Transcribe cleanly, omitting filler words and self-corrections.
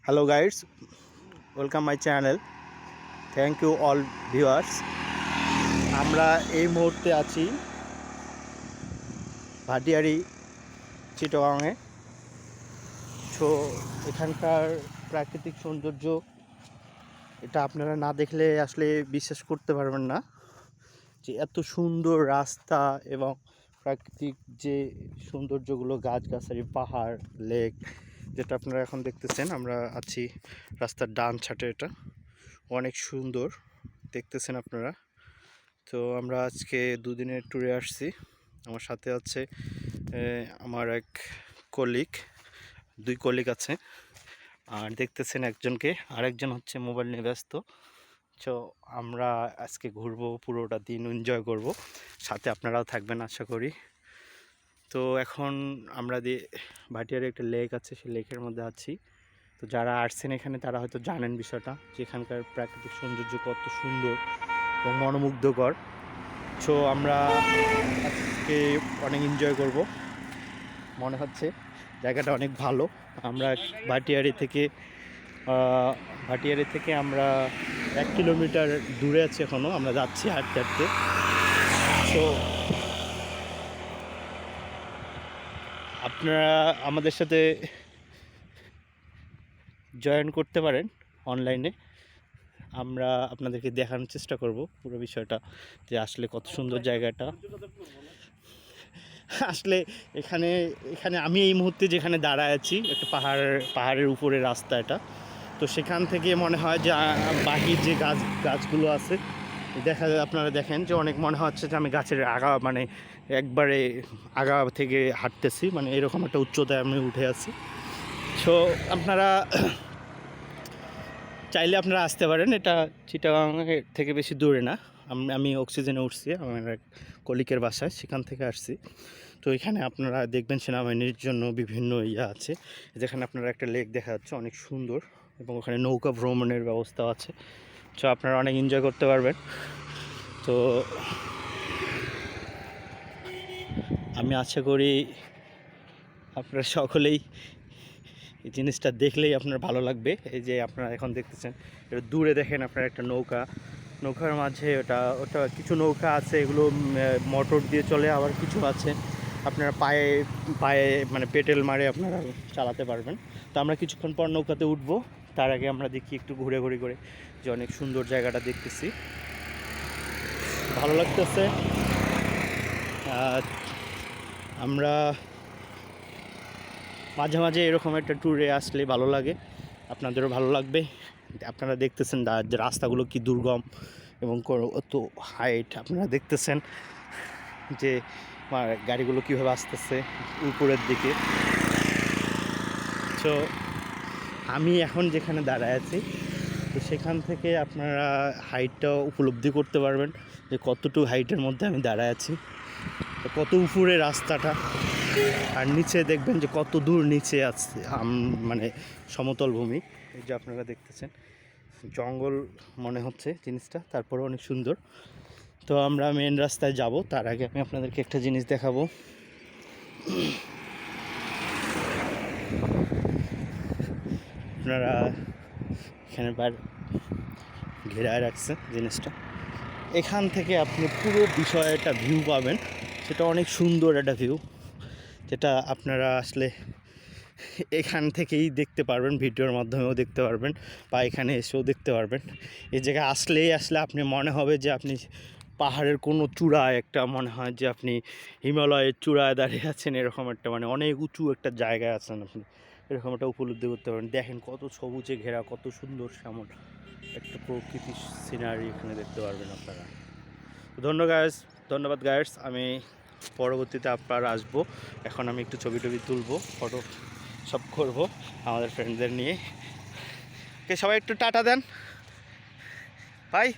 Hello guys, welcome my channel. Thank you all viewers. আমরা এই মুহূর্তে আছি ভাটিয়ারি চিটাগাংয়ে। তো এখানকার প্রাকৃতিক সৌন্দর্য এটা আপনারা না দেখলে আসলে বিশ্বাস করতে পারবেন না যে এত সুন্দর রাস্তা এবং প্রাকৃতিক যে সৌন্দর্যগুলো, গাছগাছালি, পাহাড়, লেক, যেটা আপনারা এখন দেখতেছেন। আমরা আছি রাস্তার ডান ছাটে, এটা অনেক সুন্দর দেখতেছেন আপনারা। তো আমরা আজকে দুদিনের ট্যুরে আসছি। আমার সাথে আছে আমার এক কলিগ, দুই কলিগ আছে, আর দেখতেছেন একজনকে, আরেকজন হচ্ছে মোবাইল নিয়ে ব্যস্ত। তো আমরা আজকে ঘুরবো, পুরোটা দিন এনজয় করব, সাথে আপনারাও থাকবেন আশা করি। তো এখন আমরা ভাটিয়ারে একটা লেক আছে, সেই লেকের মধ্যে আছি। তো যারা আসছেন এখানে তারা হয়তো জানেন বিষয়টা, যে এখানকার প্রাকৃতিক সৌন্দর্য কত সুন্দর এবং মনোমুগ্ধকর। সো আমরা আজকে অনেক এনজয় করব, মনে হচ্ছে জায়গাটা অনেক ভালো। আমরা ভাটিয়ারি থেকে আমরা 1 কিলোমিটার দূরে আছি এখনও, আমরা যাচ্ছি হাঁটতে হাঁটতে। সো আপনারা আমাদের সাথে জয়েন করতে পারেন অনলাইনে। আমরা আপনাদেরকে দেখানোর চেষ্টা করব পুরো বিষয়টা, যে আসলে কত সুন্দর জায়গাটা। আসলে এখানে আমি এই মুহূর্তে যেখানে দাঁড়ায় আছি, একটা পাহাড়ের উপরে রাস্তা এটা। তো সেখান থেকে মনে হয় যে বাহির যে গাছগুলো আছে, আপনারা দেখেন যে অনেক মনে হচ্ছে যে আমি গাছের একবারে আগা থেকে হাঁটতেছি, এরকম একটা উচ্চতায় আমি উঠে আছি। সো আপনারা চাইলে আপনারা আসতে পারেন, এটা চিটাগাং থেকে বেশি দূরে না। আমি অক্সিজেনে উঠছি আমার এক কলিকের বাসায়, সেখান থেকে আসছি। তো এখানে আপনারা দেখবেন সেনাবাহিনীর জন্য বিভিন্ন আছে, যেখানে আপনারা একটা লেক দেখা যাচ্ছে অনেক সুন্দর, এবং ওখানে নৌকা ভ্রমণের ব্যবস্থা আছে। তো আপনারা অনেক এনজয় করতে পারবেন। তো আমি আশা করি আপনারা সকলেই এই জিনিসটা দেখলেই আপনার ভালো লাগবে। এই যে আপনারা এখন দেখতেছেন, এটা দূরে দেখেন আপনারা একটা নৌকার মাঝে ওটা কিছু নৌকা আছে, এগুলো মোটর দিয়ে চলে, আবার কিছু আছে আপনারা পায়ে পেটেল মারে আপনারা চালাতে পারবেন। তো আমরা কিছুক্ষণ পর নৌকাতে উঠবো, তার আগে আমরা দেখি একটু ঘুরে করে যে অনেক সুন্দর জায়গাটা দেখতেছি, ভালো লাগতেছে। আমরা মাঝে মাঝে এরকম একটা ট্যুরে আসলে ভালো লাগে, আপনাদেরও ভালো লাগবে। আপনারা দেখতেছেন রাস্তাগুলো কি দুর্গম এবং কত হাইট, আপনারা দেখতেছেন যে গাড়িগুলো কীভাবে আসতেছে উপরের দিকে। তো আমি এখন যেখানে দাঁড়ায় আছি, তো সেখান থেকে আপনারা হাইটটা উপলব্ধি করতে পারবেন যে কতটুকু হাইটের মধ্যে আমি দাঁড়ায় আছি, তো কত উপরে রাস্তাটা, আর নিচে দেখবেন যে কত দূর নিচে আছে সমতল ভূমি। এই যে আপনারা দেখতেছেন জঙ্গল মনে হচ্ছে জিনিসটা, তারপরে অনেক সুন্দর। তো আমরা মেন রাস্তায় যাব, তার আগে আমি আপনাদেরকে একটা জিনিস দেখাবো। আপনারা এখানে ঘেরায় রাখছে জিনিসটা, এখান থেকে আপনি পুরো বিষয়টা ভিউ পাবেন, সেটা অনেক সুন্দর একটা ভিউ, যেটা আপনারা আসলে এখান থেকেই দেখতে পারবেন, ভিডিওর মাধ্যমেও দেখতে পারবেন, বা এখানে এসেও দেখতে পারবেন। এই জায়গায় আসলে আপনি মনে হবে যে আপনি পাহাড়ের কোনো চূড়ায়, একটা মনে হয় যে আপনি হিমালয়ের চূড়ায় দাঁড়িয়ে আছেন, এরকম একটা অনেক উঁচু একটা জায়গায় আছেন আপনি, এরকম একটা উপলব্ধি করতে পারেন। দেখেন কত সবুজে ঘেরা, কত সুন্দর শ্যামল একটা প্রকৃতির সিনারি এখানে দেখতে পারবেন আপনারা। ধন্যবাদ গাইস, আমি পরবর্তীতে আপনার আসবো। এখন আমি একটু ছবি তুলবো, ফটো সব করবো আমাদের ফ্রেন্ডদের নিয়ে। সবাই একটু টাটা দেন, বাই।